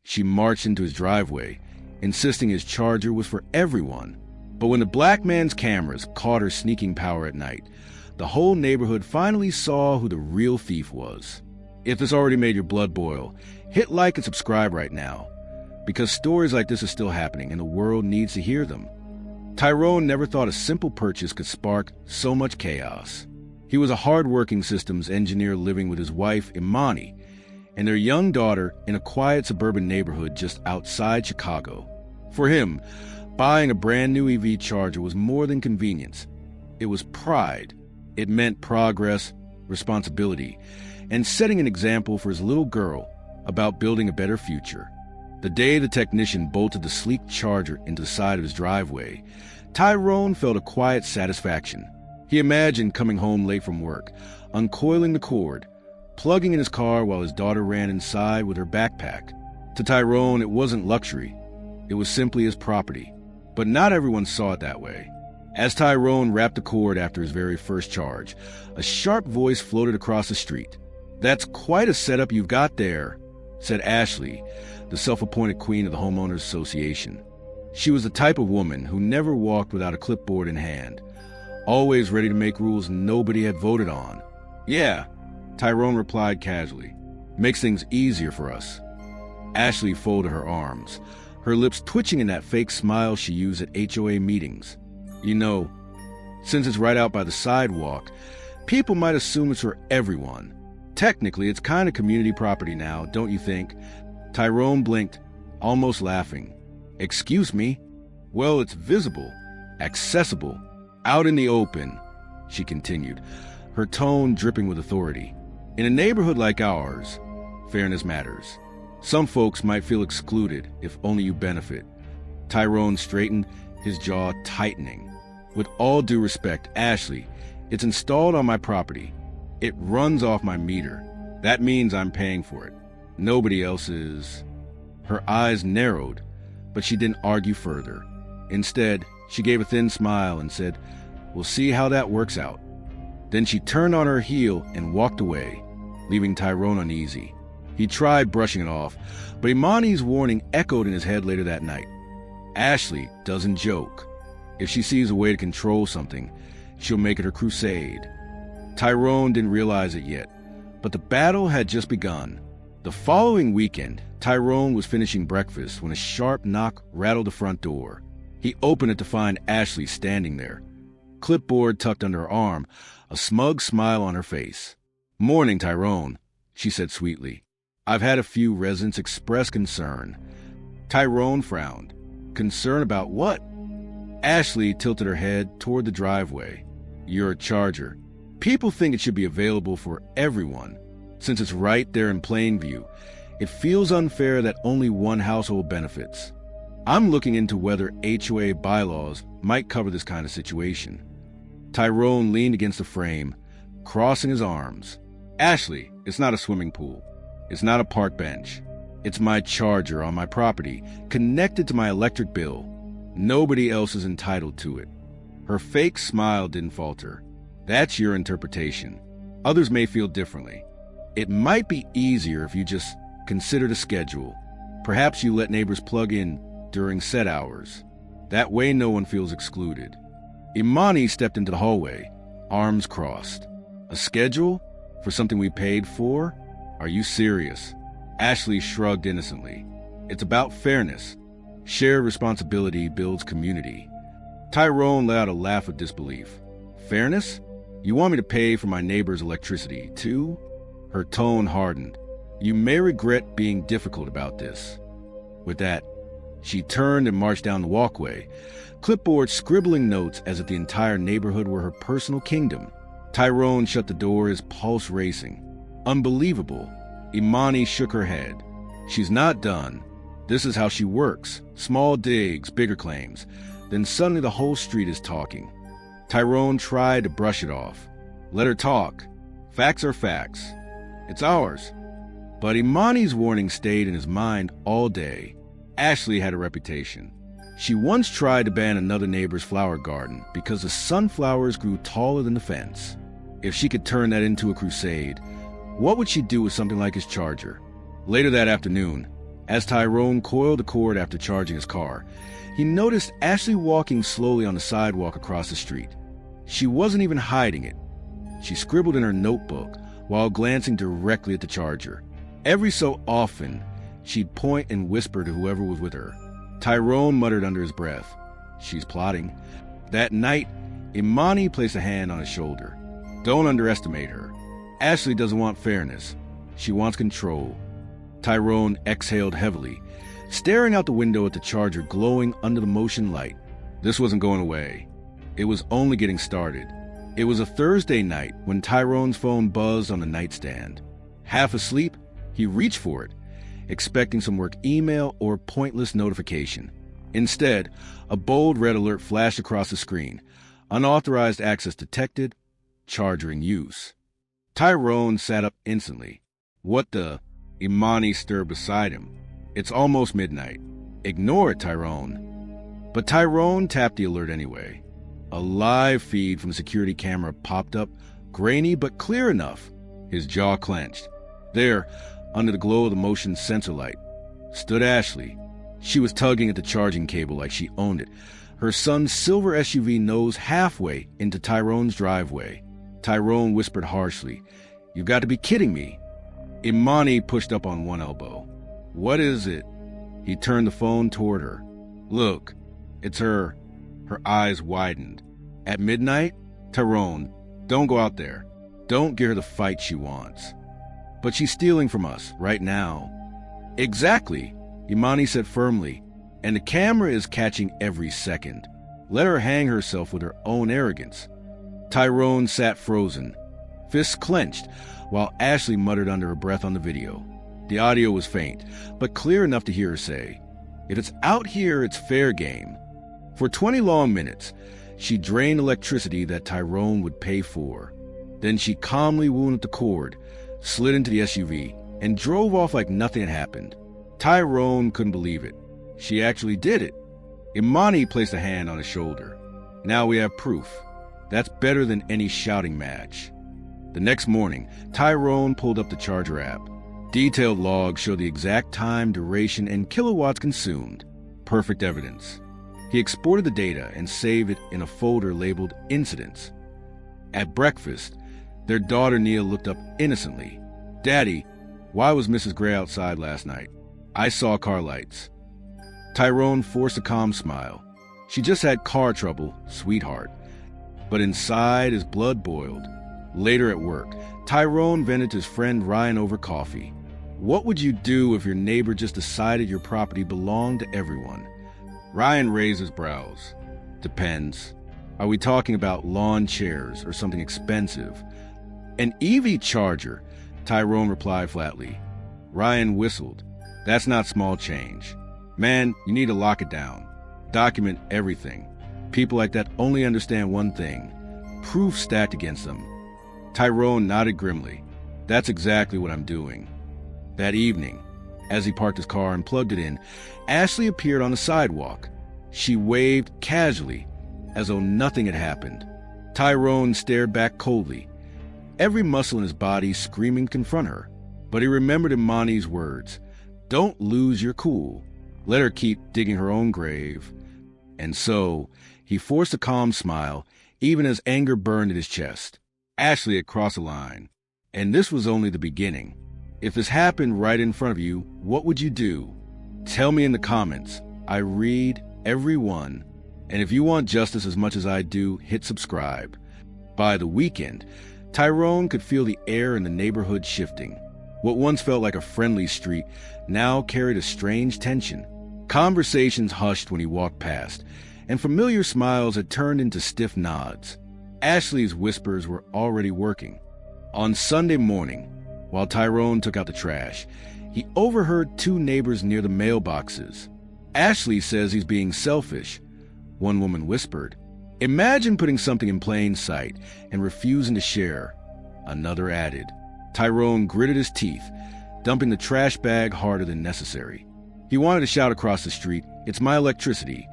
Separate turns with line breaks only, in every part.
She marched into his driveway, insisting his Charger was for everyone. But when the black man's cameras caught her sneaking power at night, the whole neighborhood finally saw who the real thief was. If this already made your blood boil, hit like and subscribe right now, because stories like this are still happening and the world needs to hear them. Tyrone never thought a simple purchase could spark so much chaos. He was a hard-working systems engineer living with his wife, Imani, and their young daughter in a quiet suburban neighborhood just outside Chicago. For him, buying a brand new EV Charger was more than convenience. It was pride. It meant progress, responsibility, and setting an example for his little girl about building a better future. The day the technician bolted the sleek Charger into the side of his driveway, Tyrone felt a quiet satisfaction. He imagined coming home late from work, uncoiling the cord, plugging in his car while his daughter ran inside with her backpack. To Tyrone, it wasn't luxury. It was simply his property. But not everyone saw it that way. As Tyrone wrapped the cord after his very first charge, a sharp voice floated across the street. "That's quite a setup you've got there," said Ashley, the self-appointed queen of the Homeowners Association. She was the type of woman who never walked without a clipboard in hand, always ready to make rules nobody had voted on. "Yeah," Tyrone replied casually. "Makes things easier for us." Ashley folded her arms, her lips twitching in that fake smile she used at HOA meetings. "You know, since it's right out by the sidewalk, people might assume it's for everyone. Technically, it's kind of community property now, don't you think?" Tyrone blinked, almost laughing. "Excuse me? Well, it's visible, accessible, out in the open," she continued, her tone dripping with authority. "In a neighborhood like ours, fairness matters. Some folks might feel excluded if only you benefit." Tyrone straightened, his jaw tightening. "With all due respect, Ashley, it's installed on my property. It runs off my meter. That means I'm paying for it. Nobody else is." Her eyes narrowed, but she didn't argue further. Instead, she gave a thin smile and said, "We'll see how that works out." Then she turned on her heel and walked away, leaving Tyrone uneasy. He tried brushing it off, but Imani's warning echoed in his head later that night. Ashley doesn't joke. If she sees a way to control something, she'll make it her crusade. Tyrone didn't realize it yet, but the battle had just begun. The following weekend, Tyrone was finishing breakfast when a sharp knock rattled the front door. He opened it to find Ashley standing there, clipboard tucked under her arm, a smug smile on her face. "Morning, Tyrone," she said sweetly. "I've had a few residents express concern." Tyrone frowned. "Concern about what?" Ashley tilted her head toward the driveway. "Your Charger. People think it should be available for everyone. Since it's right there in plain view, it feels unfair that only one household benefits. I'm looking into whether HOA bylaws might cover this kind of situation." Tyrone leaned against the frame, crossing his arms. "Ashley, it's not a swimming pool. It's not a park bench. It's my Charger on my property, connected to my electric bill. Nobody else is entitled to it." Her fake smile didn't falter. "That's your interpretation. Others may feel differently. It might be easier if you just considered a schedule. Perhaps you let neighbors plug in during set hours. That way no one feels excluded." Imani stepped into the hallway, arms crossed. "A schedule? For something we paid for? Are you serious?" Ashley shrugged innocently. "It's about fairness. Shared responsibility builds community." Tyrone let out a laugh of disbelief. "Fairness? You want me to pay for my neighbor's electricity, too?" Her tone hardened. "You may regret being difficult about this." With that, she turned and marched down the walkway, clipboard scribbling notes as if the entire neighborhood were her personal kingdom. Tyrone shut the door, his pulse racing. "Unbelievable." Imani shook her head. "She's not done. This is how she works. Small digs, bigger claims. Then suddenly the whole street is talking." Tyrone tried to brush it off. "Let her talk. Facts are facts. It's ours." But Imani's warning stayed in his mind all day. Ashley had a reputation. She once tried to ban another neighbor's flower garden because the sunflowers grew taller than the fence. If she could turn that into a crusade, what would she do with something like his Charger? Later that afternoon, As Tyrone coiled the cord after charging his car, he noticed Ashley walking slowly on the sidewalk across the street. She wasn't even hiding it. She scribbled in her notebook while glancing directly at the charger. Every so often, she'd point and whisper to whoever was with her. Tyrone muttered under his breath, "She's plotting." That night, Imani placed a hand on his shoulder. "Don't underestimate her. Ashley doesn't want fairness. She wants control." Tyrone exhaled heavily, staring out the window at the charger glowing under the motion light. This wasn't going away. It was only getting started. It was a Thursday night when Tyrone's phone buzzed on the nightstand. Half asleep, he reached for it, expecting some work email or pointless notification. Instead, a bold red alert flashed across the screen. "Unauthorized access detected. Charger in use." Tyrone sat up instantly. "What the?" Imani stirred beside him. "It's almost midnight. Ignore it, Tyrone." But Tyrone tapped the alert anyway. A live feed from a security camera popped up, grainy but clear enough. His jaw clenched. There, under the glow of the motion sensor light, stood Ashley. She was tugging at the charging cable like she owned it, her son's silver SUV nose halfway into Tyrone's driveway. Tyrone whispered harshly, "You've got to be kidding me." Imani pushed up on one elbow. "What is it?" He turned the phone toward her. "Look, it's her." Her eyes widened. "At midnight? Tyrone, don't go out there. Don't give her the fight she wants." "But she's stealing from us right now." "Exactly," Imani said firmly, "and the camera is catching every second. Let her hang herself with her own arrogance." Tyrone sat frozen, fists clenched, while Ashley muttered under her breath on the video. The audio was faint, but clear enough to hear her say, "If it's out here, it's fair game." For 20 long minutes, she drained electricity that Tyrone would pay for. Then she calmly wound the cord, slid into the SUV, and drove off like nothing had happened. Tyrone couldn't believe it. She actually did it. Imani placed a hand on his shoulder. "Now we have proof. That's better than any shouting match." The next morning, Tyrone pulled up the charger app. Detailed logs show the exact time, duration, and kilowatts consumed. Perfect evidence. He exported the data and saved it in a folder labeled Incidents. At breakfast, their daughter Nia looked up innocently. "Daddy, why was Mrs. Gray outside last night?" "I saw car lights." Tyrone forced a calm smile. "She just had car trouble, sweetheart." But inside his blood boiled. Later at work, Tyrone vented to his friend Ryan over coffee. "What would you do if your neighbor just decided your property belonged to everyone?" Ryan raised his brows. "Depends. Are we talking about lawn chairs or something expensive?" "An EV charger," Tyrone replied flatly. Ryan whistled. "That's not small change. Man, you need to lock it down. Document everything. People like that only understand one thing: proof stacked against them." Tyrone nodded grimly. "That's exactly what I'm doing." That evening, as he parked his car and plugged it in, Ashley appeared on the sidewalk. She waved casually, as though nothing had happened. Tyrone stared back coldly, every muscle in his body screaming to confront her. But he remembered Imani's words, "Don't lose your cool. Let her keep digging her own grave." And so, he forced a calm smile, even as anger burned in his chest. Ashley had crossed a line, and this was only the beginning. If this happened right in front of you, what would you do? Tell me in the comments. I read every one. And if you want justice as much as I do, hit subscribe. By the weekend, Tyrone could feel the air in the neighborhood shifting. What once felt like a friendly street now carried a strange tension. Conversations hushed when he walked past, and familiar smiles had turned into stiff nods. Ashley's whispers were already working. On Sunday morning, while Tyrone took out the trash, he overheard two neighbors near the mailboxes. "Ashley says he's being selfish," one woman whispered. "Imagine putting something in plain sight and refusing to share," another added. Tyrone gritted his teeth, dumping the trash bag harder than necessary. He wanted to shout across the street, "It's my electricity,"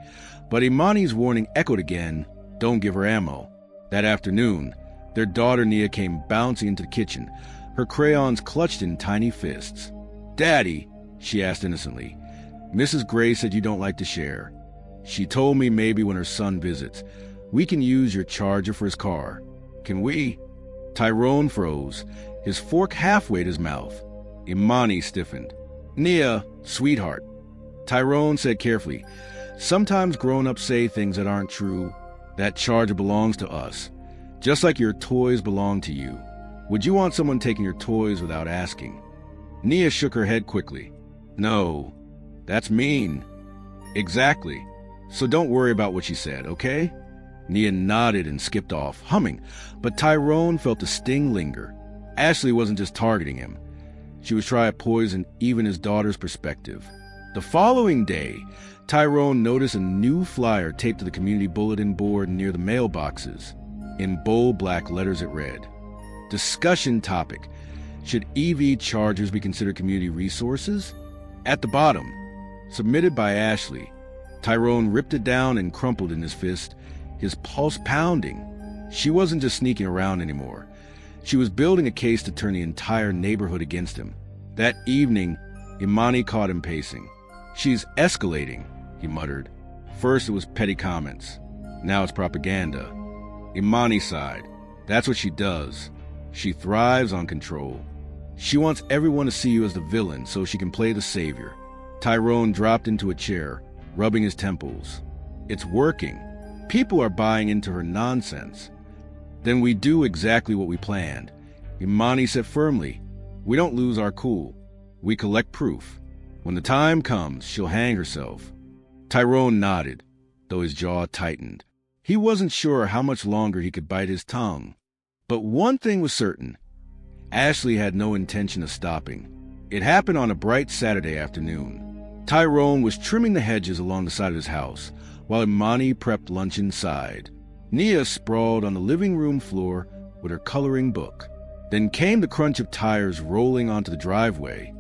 but Imani's warning echoed again, "Don't give her ammo." That afternoon, their daughter Nia came bouncing into the kitchen, her crayons clutched in tiny fists. "Daddy," she asked innocently. Mrs. Gray said you don't like to share. She told me maybe when her son visits, we can use your charger for his car. Can we? Tyrone froze, his fork halfway to his mouth. Imani stiffened. Nia, sweetheart. Tyrone said carefully, sometimes grown-ups say things that aren't true. That charger belongs to us, just like your toys belong to you. Would you want someone taking your toys without asking? Nia shook her head quickly. No, that's mean. Exactly. So don't worry about what she said, okay? Nia nodded and skipped off, humming, but Tyrone felt the sting linger. Ashley wasn't just targeting him. She was trying to poison even his daughter's perspective. The following day, Tyrone noticed a new flyer taped to the community bulletin board near the mailboxes. In bold black letters it read, discussion topic, should EV chargers be considered community resources? At the bottom, submitted by Ashley. Tyrone ripped it down and crumpled in his fist, his pulse pounding. She wasn't just sneaking around anymore. She was building a case to turn the entire neighborhood against him. That evening, Imani caught him pacing. She's escalating, he muttered. First it was petty comments. Now it's propaganda. Imani sighed. That's what she does. She thrives on control. She wants everyone to see you as the villain so she can play the savior. Tyrone dropped into a chair, rubbing his temples. It's working. People are buying into her nonsense. Then we do exactly what we planned. Imani said firmly, we don't lose our cool. We collect proof. When the time comes, she'll hang herself. Tyrone nodded, though his jaw tightened. He wasn't sure how much longer he could bite his tongue. But one thing was certain. Ashley had no intention of stopping. It happened on a bright Saturday afternoon. Tyrone was trimming the hedges along the side of his house, while Imani prepped lunch inside. Nia sprawled on the living room floor with her coloring book. Then came the crunch of tires rolling onto the driveway.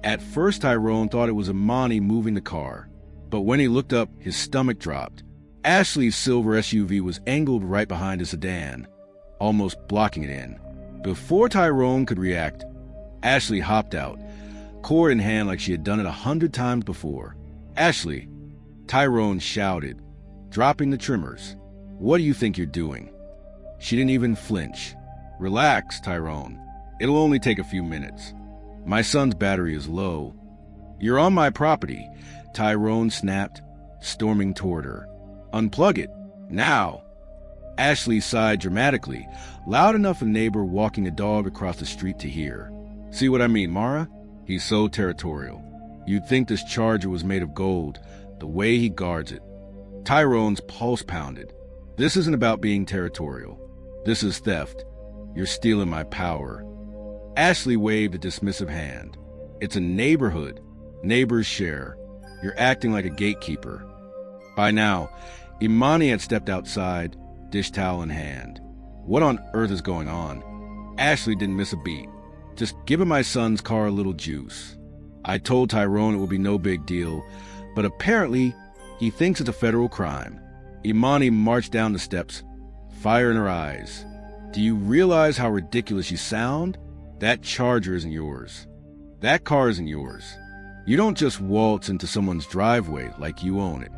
At first, Tyrone thought it was Imani moving the car, but when he looked up, his stomach dropped. Ashley's silver SUV was angled right behind his sedan, almost blocking it in. Before Tyrone could react, Ashley hopped out, cord in hand like she had done it 100 times before. Ashley, Tyrone shouted, dropping the trimmers. What do you think you're doing? She didn't even flinch. Relax, Tyrone. It'll only take a few minutes. My son's battery is low. You're on my property, Tyrone snapped, storming toward her. Unplug it, now. Ashley sighed dramatically, loud enough for a neighbor walking a dog across the street to hear. See what I mean, Mara? He's so territorial. You'd think this charger was made of gold, the way he guards it. Tyrone's pulse pounded. This isn't about being territorial. This is theft. You're stealing my power. Ashley waved a dismissive hand. It's a neighborhood. Neighbors share. You're acting like a gatekeeper. By now, Imani had stepped outside, dish towel in hand. What on earth is going on? Ashley didn't miss a beat. Just giving my son's car a little juice. I told Tyrone it would be no big deal, but apparently he thinks it's a federal crime. Imani marched down the steps, fire in her eyes. Do you realize how ridiculous you sound? That charger isn't yours. That car isn't yours. You don't just waltz into someone's driveway like you own it.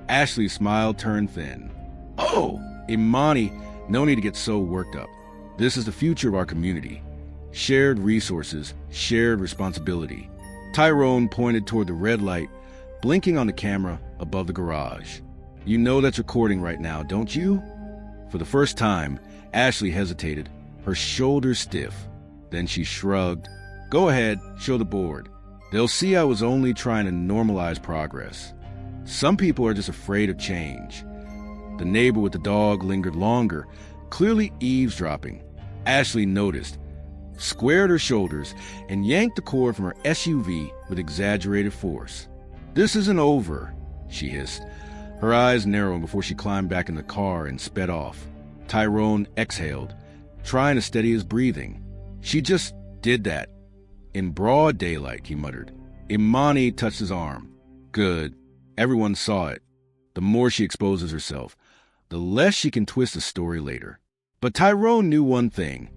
Ashley's smile turned thin. Oh, Imani, no need to get so worked up. This is the future of our community. Shared resources, shared responsibility. Tyrone pointed toward the red light, blinking on the camera above the garage. You know that's recording right now, don't you? For the first time, Ashley hesitated, her shoulders stiff. Then she shrugged. Go ahead, show the board. They'll see I was only trying to normalize progress. Some people are just afraid of change. The neighbor with the dog lingered longer, clearly eavesdropping. Ashley noticed, squared her shoulders, and yanked the cord from her SUV with exaggerated force. This isn't over, she hissed, her eyes narrowing before she climbed back in the car and sped off. Tyrone exhaled, trying to steady his breathing. She just did that. In broad daylight, he muttered. Imani touched his arm. Good. Everyone saw it. The more she exposes herself, the less she can twist the story later. But Tyrone knew one thing.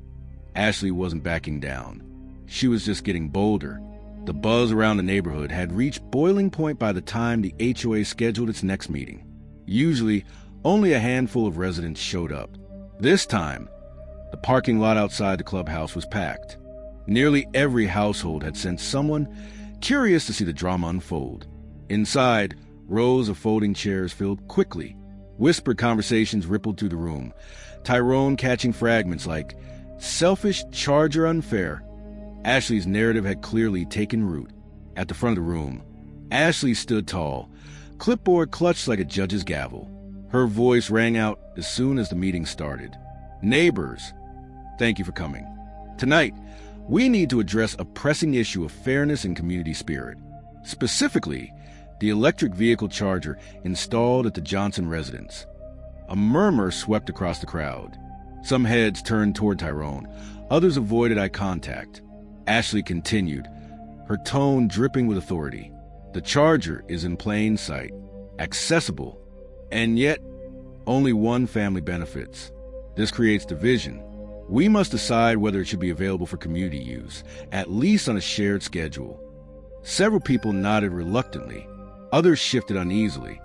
Ashley wasn't backing down. She was just getting bolder. The buzz around the neighborhood had reached boiling point by the time the HOA scheduled its next meeting. Usually, only a handful of residents showed up. This time, the parking lot outside the clubhouse was packed. Nearly every household had sent someone curious to see the drama unfold. Inside, rows of folding chairs filled quickly. Whispered conversations rippled through the room, Tyrone catching fragments like, "Selfish, charger, unfair." Ashley's narrative had clearly taken root. At the front of the room, Ashley stood tall, clipboard clutched like a judge's gavel. Her voice rang out as soon as the meeting started. "Neighbors, thank you for coming. Tonight, we need to address a pressing issue of fairness and community spirit. Specifically, the electric vehicle charger installed at the Johnson residence." A murmur swept across the crowd. Some heads turned toward Tyrone, others avoided eye contact. Ashley continued, her tone dripping with authority. "The charger is in plain sight, accessible, and yet only one family benefits. This creates division. We must decide whether it should be available for community use, at least on a shared schedule." Several people nodded reluctantly. Others shifted uneasily.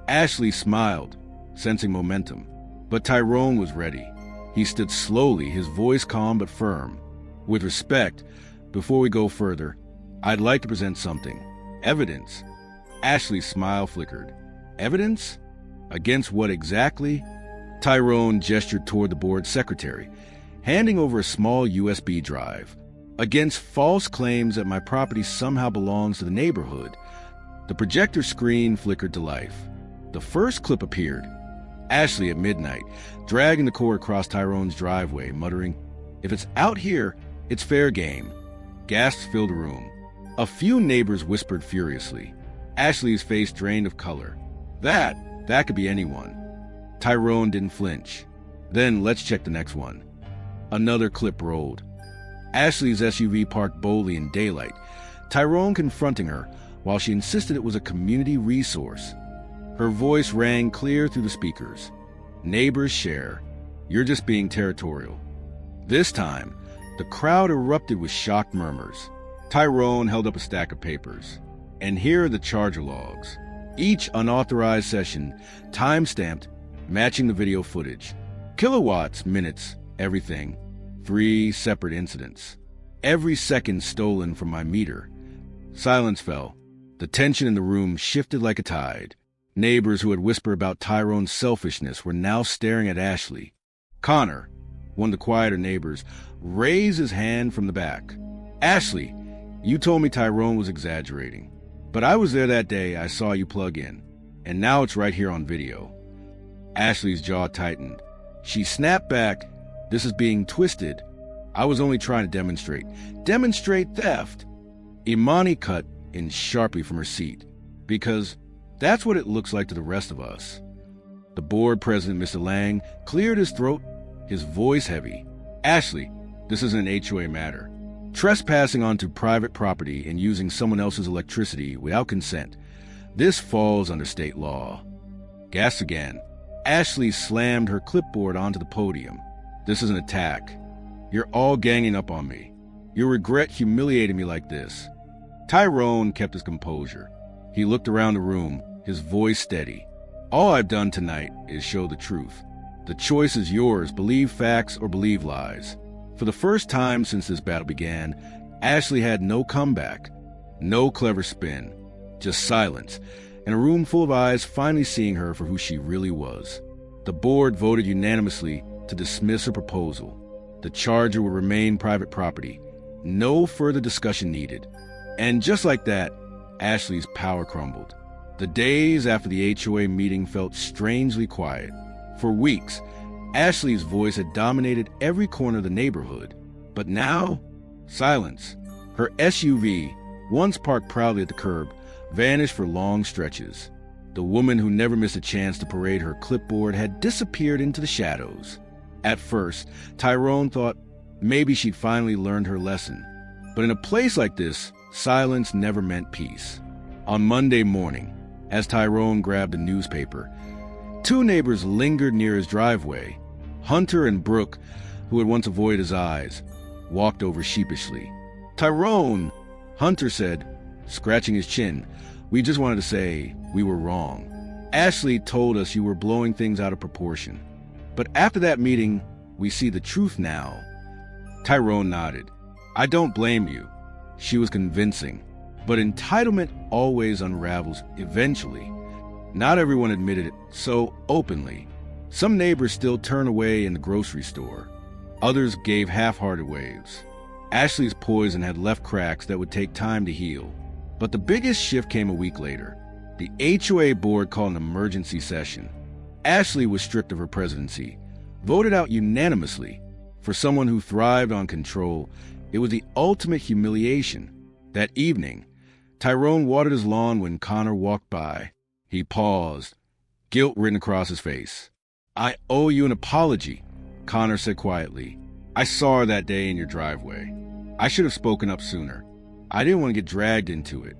Ashley smiled, sensing momentum. But Tyrone was ready. He stood slowly, his voice calm but firm. "With respect, before we go further, I'd like to present something. Evidence." Ashley's smile flickered. "Evidence? Against what exactly?" Tyrone gestured toward the board secretary, handing over a small USB drive. "Against false claims that my property somehow belongs to the neighborhood." The projector screen flickered to life. The first clip appeared. Ashley at midnight, dragging the cord across Tyrone's driveway, muttering, "If it's out here, it's fair game." Gasps filled the room. A few neighbors whispered furiously. Ashley's face drained of color. That could be anyone." Tyrone didn't flinch. "Then let's check the next one." Another clip rolled. Ashley's SUV parked boldly in daylight, Tyrone confronting her while she insisted it was a community resource. Her voice rang clear through the speakers. "Neighbors share. You're just being territorial." This time, the crowd erupted with shocked murmurs. Tyrone held up a stack of papers. "And here are the charger logs. Each unauthorized session, time-stamped, matching the video footage. Kilowatts, minutes, everything. 3 separate incidents. Every second stolen from my meter." Silence fell. The tension in the room shifted like a tide. Neighbors who had whispered about Tyrone's selfishness were now staring at Ashley. Connor, one of the quieter neighbors, raised his hand from the back. "Ashley, you told me Tyrone was exaggerating. But I was there that day I saw you plug in. And now it's right here on video." Ashley's jaw tightened. She snapped back. "This is being twisted. I was only trying to demonstrate." "Demonstrate theft?" Imani cut in sharply from her seat. "Because that's what it looks like to the rest of us." The board president, Mr. Lang, cleared his throat, his voice heavy. "Ashley, this isn't an HOA matter. Trespassing onto private property and using someone else's electricity without consent. This falls under state law." Gasps again. Ashley slammed her clipboard onto the podium. "This is an attack. You're all ganging up on me. You'll regret humiliating me like this." Tyrone kept his composure. He looked around the room, his voice steady. "All I've done tonight is show the truth. The choice is yours, believe facts or believe lies." For the first time since this battle began, Ashley had no comeback, no clever spin, just silence, and a room full of eyes finally seeing her for who she really was. The board voted unanimously to dismiss her proposal. The charger would remain private property. No further discussion needed. And just like that, Ashley's power crumbled. The days after the HOA meeting felt strangely quiet. For weeks, Ashley's voice had dominated every corner of the neighborhood. But now, silence. Her SUV, once parked proudly at the curb, vanished for long stretches. The woman who never missed a chance to parade her clipboard had disappeared into the shadows. At first, Tyrone thought maybe she'd finally learned her lesson. But in a place like this, silence never meant peace. On Monday morning, as Tyrone grabbed a newspaper, 2 neighbors lingered near his driveway. Hunter and Brooke, who had once avoided his eyes, walked over sheepishly. "Tyrone!" Hunter said, scratching his chin, "We just wanted to say we were wrong. Ashley told us you were blowing things out of proportion. But after that meeting, we see the truth now." Tyrone nodded. "I don't blame you." She was convincing. But entitlement always unravels eventually. Not everyone admitted it so openly. Some neighbors still turn away in the grocery store. Others gave half-hearted waves. Ashley's poison had left cracks that would take time to heal. But the biggest shift came a week later. The HOA board called an emergency session. Ashley was stripped of her presidency, voted out unanimously. For someone who thrived on control, it was the ultimate humiliation. That evening, Tyrone watered his lawn when Connor walked by. He paused, guilt written across his face. "I owe you an apology," Connor said quietly. "I saw her that day in your driveway. I should have spoken up sooner. I didn't want to get dragged into it."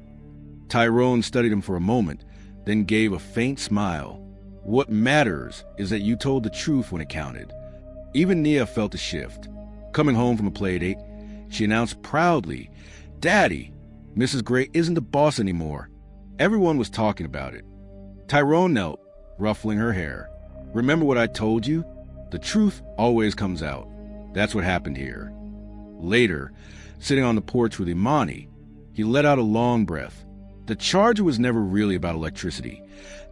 Tyrone studied him for a moment, then gave a faint smile. "What matters is that you told the truth when it counted." Even Nia felt a shift. Coming home from a play date, she announced proudly, "Daddy, Mrs. Gray isn't the boss anymore." Everyone was talking about it. Tyrone knelt, ruffling her hair. "Remember what I told you? The truth always comes out." That's what happened here. Later, sitting on the porch with Imani, he let out a long breath. The charger was never really about electricity.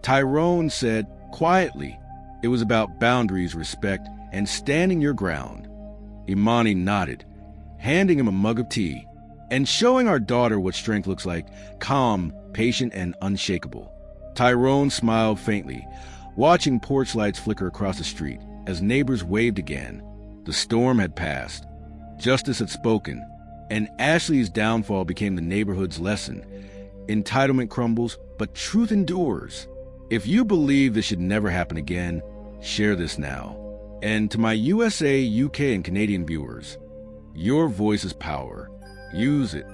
Tyrone said, quietly, it was about boundaries, respect, and standing your ground. Imani nodded, handing him a mug of tea, and showing our daughter what strength looks like, calm, patient, and unshakable. Tyrone smiled faintly, watching porch lights flicker across the street as neighbors waved again. The storm had passed. Justice had spoken, and Ashley's downfall became the neighborhood's lesson. Entitlement crumbles, but truth endures. If you believe this should never happen again, share this now. And to my USA, UK, and Canadian viewers, your voice is power. Use it.